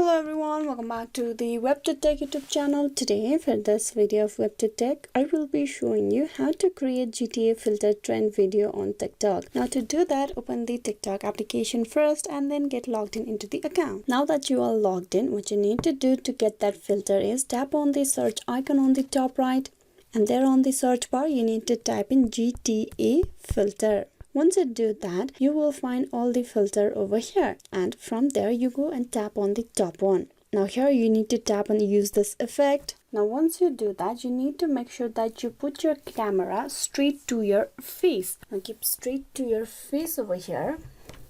Hello everyone, welcome back to the WebToTech YouTube channel. Today for this video of WebToTech, I will be showing you how to create GTA filter trend video on TikTok. Now to do that, open the TikTok application first and then get logged in into the account. Now that you are logged in, what you need to do to get that filter is tap on the search icon on the top right, and there on the search bar you need to type in GTA filter. Once you do that, you will find all the filter over here, and from there you go and tap on the top one. Now here you need to tap and use this effect. Now once you do that, you need to make sure that you put your camera straight to your face. Now keep straight to your face over here,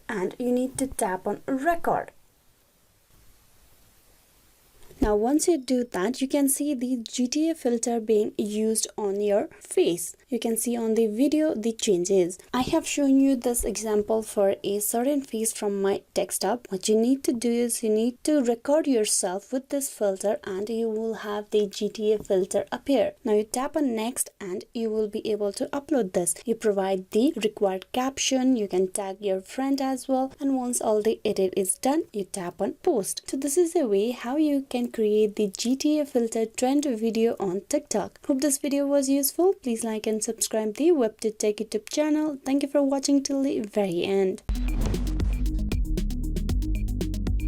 and you need to tap on record. Now once you do that, you can see the GTA filter being used on your face. You can see on the video the changes. I have shown you this example for a certain face from my desktop. What you need to do is you need to record yourself with this filter and you will have the GTA filter appear. Now you tap on next and you will be able to upload this. You provide the required caption, you can tag your friend as well, and once all the edit is done, you tap on post. So this is a way how you can create the GTA filter trend video on TikTok. Hope this video was useful. Please like and subscribe the WebToTech YouTube channel. Thank you for watching till the very end.